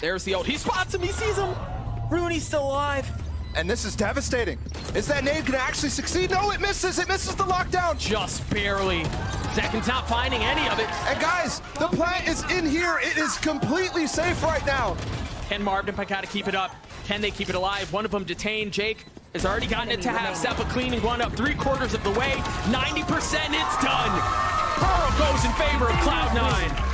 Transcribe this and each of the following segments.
There's the ult. He spots him. He sees him. Rooney's still alive. And this is devastating. Is that nade gonna actually succeed? No, it misses. It misses the lockdown. Just barely. Zekin's not finding any of it. And guys, the plant is in here. It is completely safe right now. Can Marvin and Pancata keep it up? Can they keep it alive? One of them detained. Jake has already gotten it to half. Seppa clean and going up 3/4 of the way. 90%, it's done. Pearl goes in favor of Cloud9.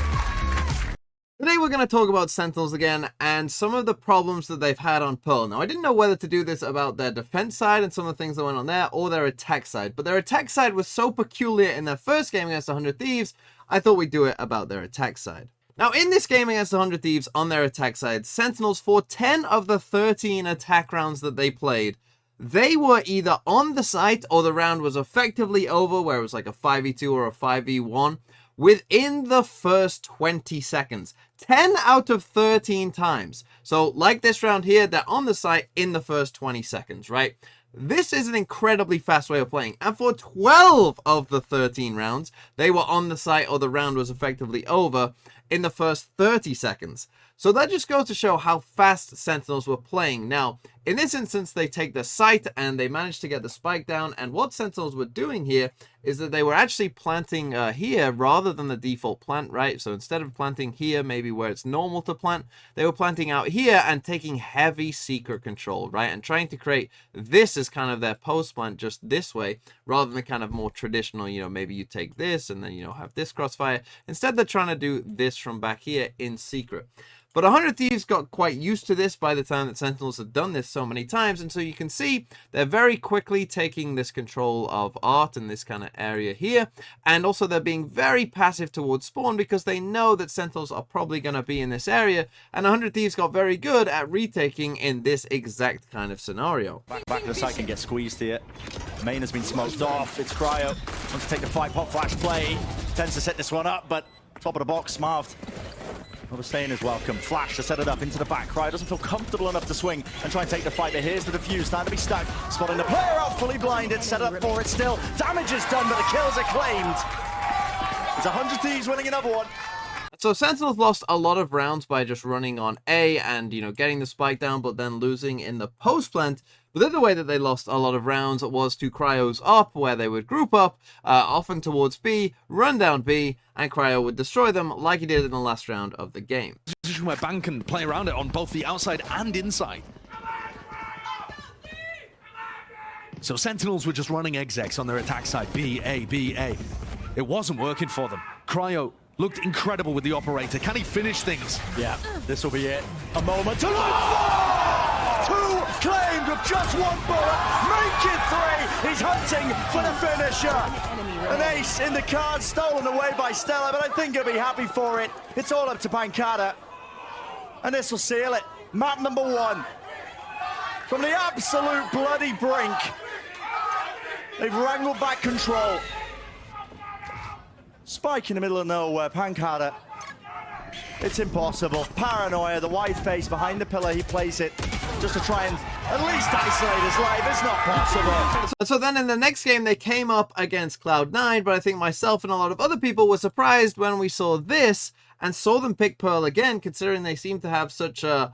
Today we're going to talk about Sentinels again and some of the problems that they've had on Pearl. Now I didn't know whether to do this about their defense side and some of the things that went on there or their attack side. But their attack side was so peculiar in their first game against 100 Thieves, I thought we'd do it about their attack side. Now in this game against 100 Thieves on their attack side, Sentinels, for 10 of the 13 attack rounds that they played, they were either on the site or the round was effectively over, where it was like a 5v2 or a 5v1. Within the first 20 seconds. 10 out of 13 times. So like this round here, they're on the site in the first 20 seconds, right? This is an incredibly fast way of playing. And for 12 of the 13 rounds, they were on the site or the round was effectively over in the first 30 seconds. So that just goes to show how fast Sentinels were playing. Now, in this instance, they take the site and they managed to get the spike down. And what Sentinels were doing here is that they were actually planting here rather than the default plant, right? So instead of planting here, maybe where it's normal to plant, they were planting out here and taking heavy secret control, right? And trying to create this as kind of their post plant just this way, rather than kind of more traditional, you know, maybe you take this and then, you know, have this crossfire. Instead, they're trying to do this from back here in secret. But 100 Thieves got quite used to this by the time that Sentinels had done this so many times. And so you can see they're very quickly taking this control of art in this kind of area here. And also they're being very passive towards spawn because they know that Sentinels are probably going to be in this area. And 100 Thieves got very good at retaking in this exact kind of scenario. Back to the side can get squeezed here. Main has been smoked off. It's Cryo. Wants to take the 5-pop flash play. Tends to set this one up, but top of the box, Marved. Overstaying is welcome. Flash to set it up into the back. Cryo doesn't feel comfortable enough to swing and try and take the fight. But here's the defuse. Time to be stuck. Spotting the player out, fully blinded. Set up for it still. Damage is done, but the kills are claimed. It's 100 Thieves winning another one. So Sentinels lost a lot of rounds by just running on A and, you know, getting the spike down, but then losing in the post plant. But the other way that they lost a lot of rounds was to Cryo's up, where they would group up, often towards B, run down B, and Cryo would destroy them like he did in the last round of the game. Position where Bang can play around it on both the outside and inside. So Sentinels were just running execs on their attack side, B, A, B, A. It wasn't working for them. Cryo looked incredible with the operator. Can he finish things? Yeah, this will be it. A moment to look for! 2 claimed with just 1 bullet. Make it 3. He's hunting for the finisher. An ace in the card, stolen away by Stella, but I think he'll be happy for it. It's all up to Pancata. And this will seal it. Map number 1. From the absolute bloody brink, they've wrangled back control. Spike in the middle of nowhere, Pancata. It's impossible. Paranoia, the wide face behind the pillar, he plays it just to try and at least isolate his life. It's not possible. So then in the next game, they came up against Cloud9, but I think myself and a lot of other people were surprised when we saw this and saw them pick Pearl again, considering they seem to have such a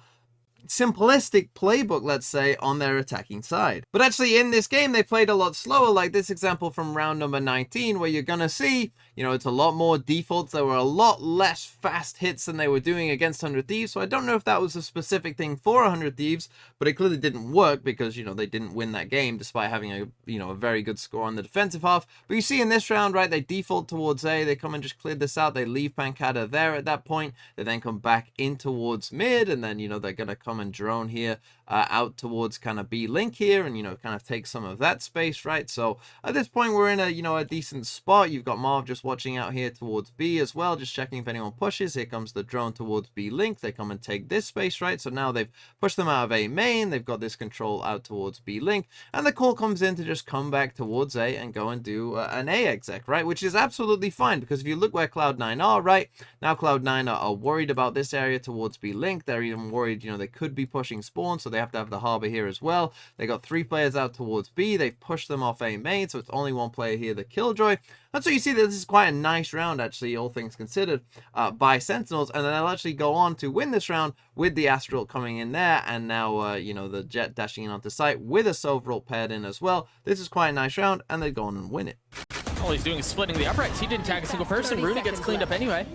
simplistic playbook, let's say, on their attacking side. But actually in this game they played a lot slower, like this example from round number 19, where you're gonna see, you know, it's a lot more defaults. There were a lot less fast hits than they were doing against 100 Thieves. So I don't know if that was a specific thing for 100 Thieves, but it clearly didn't work because, you know, they didn't win that game despite having a, you know, a very good score on the defensive half. But you see in this round, right, they default towards A, they come and just clear this out, they leave Pancata there at that point, they then come back in towards mid, and then, you know, they're gonna come and drone here out towards kind of B link here, and, you know, kind of take some of that space, right? So at this point we're in a, you know, a decent spot. You've got Marv just watching out here towards B as well, just checking if anyone pushes. Here comes the drone towards B link. They come and take this space, right? So now they've pushed them out of A main, they've got this control out towards B link, and the call comes in to just come back towards A and go and do an A exec, right? Which is absolutely fine, because if you look where Cloud9 are, right now, Cloud9 are worried about this area towards B link. They're even worried, you know, they could could be pushing spawn, so they have to have the harbor here as well. They got 3 players out towards B. They've pushed them off A main, so it's only 1 player here, the Killjoy. And so you see that this is quite a nice round, actually, all things considered, by Sentinels. And then they'll actually go on to win this round with the Astral coming in there. And now, you know, the Jet dashing in onto site with a Sovereign paired in as well. This is quite a nice round, and they go on and win it. All he's doing is splitting the uprights. He didn't tag a single person. Runa gets cleaned up anyway.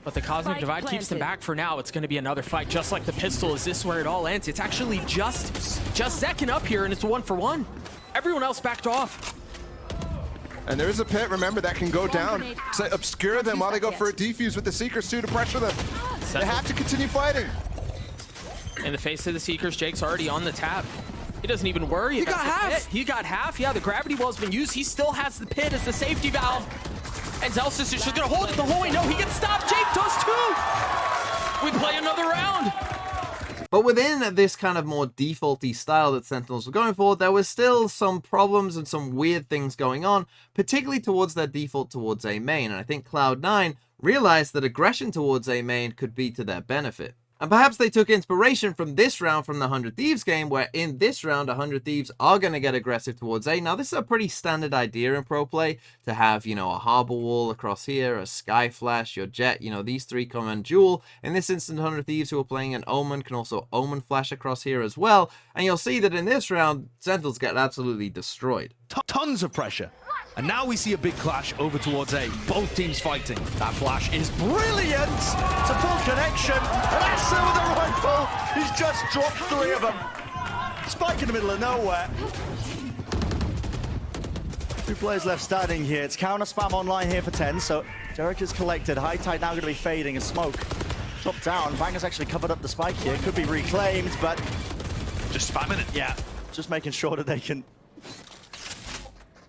But the Cosmic Divide keeps them back for now. It's going to be another fight, just like the pistol. Is this where it all ends? It's actually just Zekin up here, and it's a 1-for-1. Everyone else backed off. And there is a pit, remember, that can go down to obscure them while they go for a defuse with the Seekers too to pressure them. They have to continue fighting. In the face of the Seekers, Jake's already on the tab. He doesn't even worry about the pit. He got half. Yeah, the gravity wall's been used. He still has the pit as the safety valve. And Zelsis is just going to hold it the whole way. No, he gets stopped. Jake does too. We play another round. But within this kind of more defaulty style that Sentinels were going for, there was still some problems and some weird things going on, particularly towards their default towards A main. And I think Cloud9 realized that aggression towards A main could be to their benefit. And perhaps they took inspiration from this round from the 100 Thieves game, where in this round, 100 Thieves are going to get aggressive towards A. Now, this is a pretty standard idea in pro play, to have, you know, a harbor wall across here, a sky flash, your jet, you know, these 3 come and duel. In this instance, 100 Thieves who are playing an Omen can also Omen flash across here as well. And you'll see that in this round, Sentinels get absolutely destroyed. Tons of pressure. And now we see a big clash over towards A. Both teams fighting. That flash is brilliant. It's a full connection. And Asa with a rifle. He's just dropped 3 of them. Spike in the middle of nowhere. 2 players left standing here. It's counter spam online here for 10. So Derek is collected. High Tide now going to be fading as smoke. Drop down. Banger's actually covered up the spike here. Could be reclaimed, but Just spamming it. yeah, just making sure that they can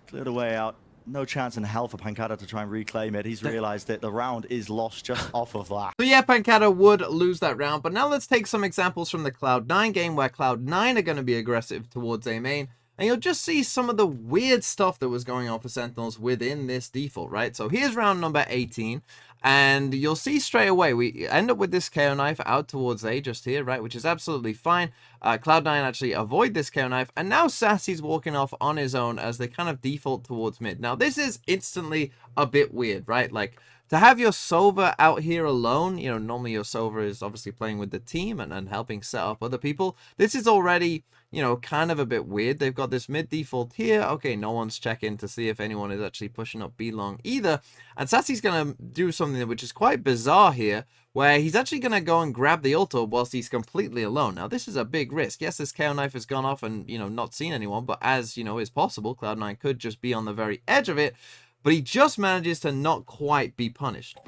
clear the way out. No chance in hell for Pancada to try and reclaim it. He's realized that the round is lost just off of that. So yeah, Pancada would lose that round, but now let's take some examples from the Cloud9 game, where Cloud9 are going to be aggressive towards A main, and you'll just see some of the weird stuff that was going on for Sentinels within this default, right? So here's round number 18, and you'll see straight away, we end up with this KO knife out towards A just here, right? Which is absolutely fine. Cloud9 actually avoid this KO knife, and now Sassy's walking off on his own as they kind of default towards mid. Now, this is instantly a bit weird, right? Like, to have your Sova out here alone, you know, normally your Sova is obviously playing with the team and helping set up other people. This is already, you know, kind of a bit weird. They've got this mid default here. Okay, no one's checking to see if anyone is actually pushing up B long either. And Sassy's going to do something which is quite bizarre here, where he's actually going to go and grab the ult orb whilst he's completely alone. Now, this is a big risk. Yes, this KO knife has gone off and, you know, not seen anyone, but as, you know, is possible, Cloud9 could just be on the very edge of it. But he just manages to not quite be punished.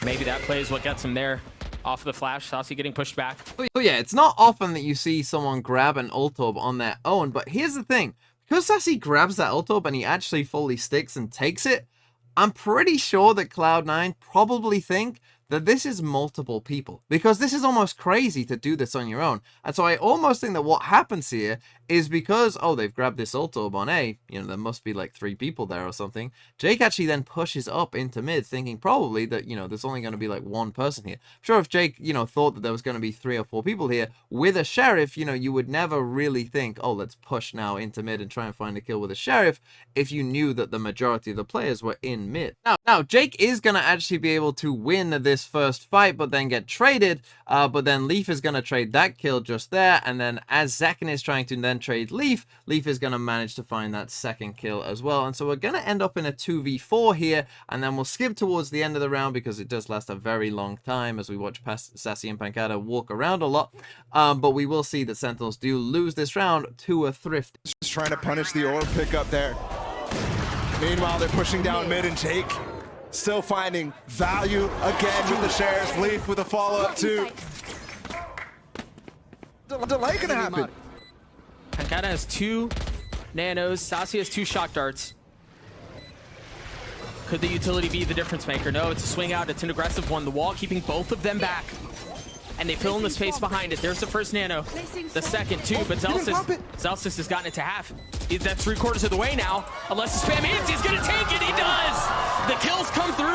Maybe that play is what gets him there. Off the flash, Sassy getting pushed back. So yeah, it's not often that you see someone grab an ult orb on their own, but here's the thing. Because Sassy grabs that ult orb and he actually fully sticks and takes it, I'm pretty sure that Cloud9 probably think that this is multiple people, because this is almost crazy to do this on your own. And so I almost think that what happens here is because, oh, they've grabbed this ult orb on A, you know, there must be like 3 people there or something. Jake actually then pushes up into mid, thinking probably that, you know, there's only going to be like 1 person here. I'm sure if Jake, you know, thought that there was going to be 3 or 4 people here with a sheriff, you know, you would never really think, oh, let's push now into mid and try and find a kill with a sheriff, if you knew that the majority of the players were in mid. Now Jake is going to actually be able to win this first fight, but then get traded, but then Leaf is going to trade that kill just there, and then as Zekin is trying to then trade Leaf is going to manage to find that second kill as well. And so we're going to end up in a 2v4 here, and then we'll skip towards the end of the round because it does last a very long time as we watch Sassy and Pancada walk around a lot, but we will see that Sentinels do lose this round to a Thrift. Just trying to punish the orb pickup there. Meanwhile, they're pushing down mid, and Jake still finding value again with the Sheriff. Leaf with a follow-up too. Delay gonna happen. Pancada has 2 nanos. Sassy has 2 shock darts. Could the utility be the difference maker? No, it's a swing out. It's an aggressive one. The wall keeping both of them back. And they fill in the space behind it. There's the first nano. The second, too. But Zelsis has gotten it to half. That's 3/4 of the way now. Unless the spam hits, he's going to take it. He does. The kills come through.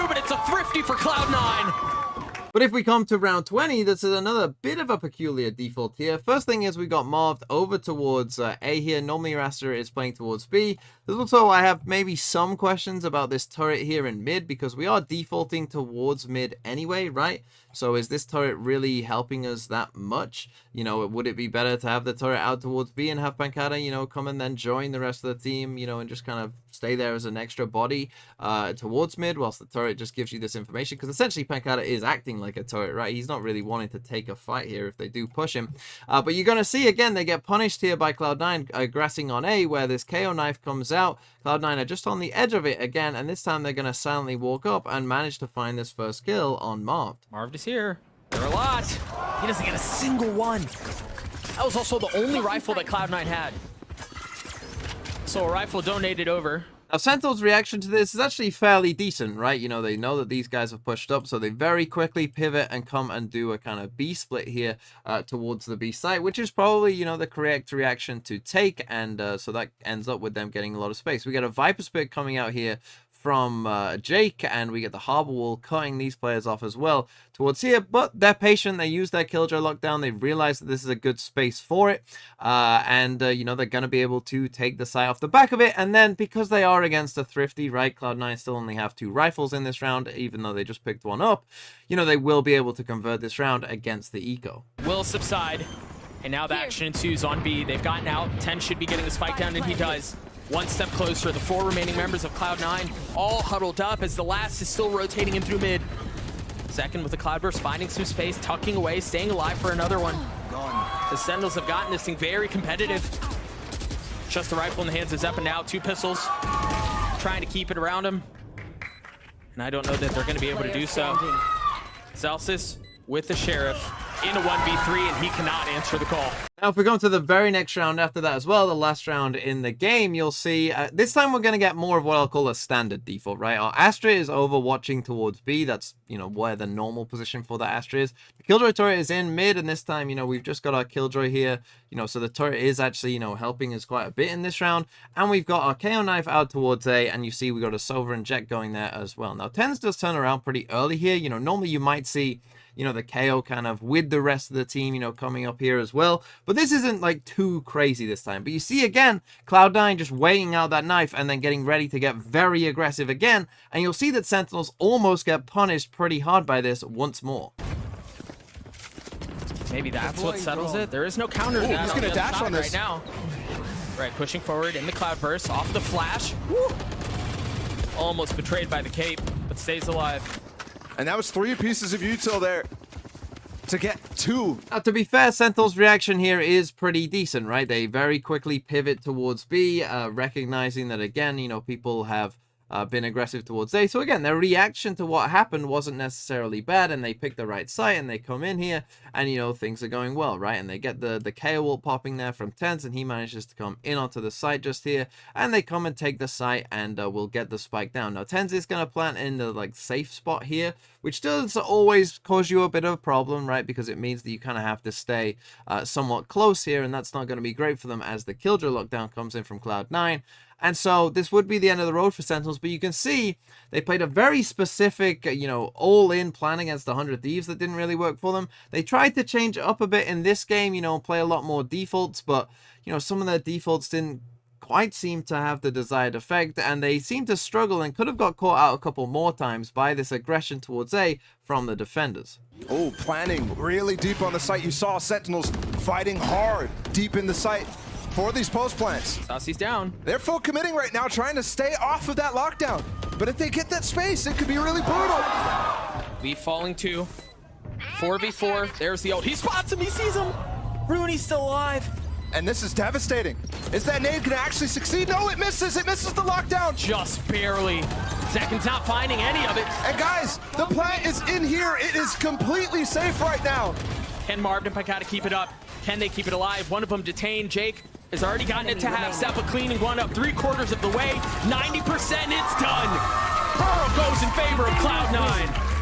50 for Cloud9. But if we come to round 20, this is another bit of a peculiar default here. First thing is we got Marved over towards A here. Normally your Astra is playing towards B. There's also, I have maybe some questions about this turret here in mid, because we are defaulting towards mid anyway, right? So is this turret really helping us that much? You know, would it be better to have the turret out towards B and have Pancada, you know, come and then join the rest of the team, you know, and just kind of stay there as an extra body towards mid, whilst the turret just gives you this information? Because essentially Pancada is acting like a turret, right? He's not really wanting to take a fight here if they do push him. But you're going to see, again, they get punished here by Cloud9 aggressing on A, where this KO knife comes out. Cloud9 are just on the edge of it again, and this time they're going to silently walk up and manage to find this first kill on Marved. Marved is here. There are a lot. He doesn't get a single one. That was also the only rifle that Cloud9 had. So a rifle donated over. Now, Sentinel's reaction to this is actually fairly decent, right? You know, they know that these guys have pushed up, so they very quickly pivot and come and do a kind of B split here towards the B site, which is probably, you know, the correct reaction to take, and so that ends up with them getting a lot of space. We get a Viper Spit coming out here from Jake, and we get the Harbor Wall cutting these players off as well towards here, but they're patient. They use their Killjoy lockdown. They realize that this is a good space for it, and you know, they're going to be able to take the site off the back of it. And then because they are against a Thrifty, right, Cloud9 still only have 2 rifles in this round, even though they just picked one up, you know, they will be able to convert this round against the Eco. Will subside, and now the action ensues on B. They've gotten out. 10 should be getting the spike down, and he does. One step closer. The 4 remaining members of Cloud9 all huddled up as the last is still rotating in through mid. Second with the Cloudburst, finding some space, tucking away, staying alive for another one. The Sentinels have gotten this thing very competitive. Just the rifle in the hands of Zepp, and now 2 pistols, trying to keep it around him. And I don't know that they're going to be able to do so. Celsius with the Sheriff in a 1v3, and he cannot answer the call. Now, if we go to the very next round after that as well, the last round in the game, you'll see this time we're going to get more of what I'll call a standard default, right? Our Astra is overwatching towards B. That's, you know, where the normal position for the Astra is. The Killjoy turret is in mid, and this time, you know, we've just got our Killjoy here, you know, so the turret is actually, you know, helping us quite a bit in this round. And we've got our KO knife out towards A, and you see we got a Silver and Jet going there as well. Now, Tens does turn around pretty early here. You know, normally you might see, you know, the KO kind of with the rest of the team, you know, coming up here as well. But this isn't like too crazy this time. But you see again, Cloud9 just waiting out that knife and then getting ready to get very aggressive again. And you'll see that Sentinels almost get punished pretty hard by this once more. Maybe that's what settles it. There is no counter to that. He's going to dash on this right now. Right, pushing forward in the Cloudburst, off the flash. Woo. Almost betrayed by the cape, but stays alive. And that was 3 pieces of util there to get 2. Now, to be fair, Sentinel's reaction here is pretty decent, right? They very quickly pivot towards B, recognizing that, again, you know, people have been aggressive towards A. So again, their reaction to what happened wasn't necessarily bad, and they pick the right site, and they come in here, and, you know, things are going well, right? And they get the KO ult popping there from Tens, and he manages to come in onto the site just here, and they come and take the site, and will get the spike down. Now, Tens is going to plant in the, like, safe spot here, which does always cause you a bit of a problem, right? Because it means that you kind of have to stay somewhat close here, and that's not going to be great for them as the Killjoy lockdown comes in from Cloud9. And so this would be the end of the road for Sentinels, but you can see they played a very specific, you know, all-in plan against the 100 Thieves that didn't really work for them. They tried to change it up a bit in this game, you know, play a lot more defaults, but, you know, some of their defaults didn't quite seem to have the desired effect, and they seemed to struggle and could have got caught out a couple more times by this aggression towards A from the defenders. Oh, planning really deep on the site. You saw Sentinels fighting hard deep in the site for these post plants. Saucy's down. They're full committing right now, trying to stay off of that lockdown. But if they get that space, it could be really brutal. Leaf falling 2. 4v4. There's the ult. He spots him. He sees him. Rooney's still alive. And this is devastating. Is that nade gonna actually succeed? No, it misses. It misses the lockdown. Just barely. Second's not finding any of it. And guys, the plant is in here. It is completely safe right now. Can Marved and Pancada keep it up? Can they keep it alive? One of them detained. Jake has already gotten it to half. Seppa cleaning one up 3/4 of the way. 90%, it's done. Pearl goes in favor of Cloud9.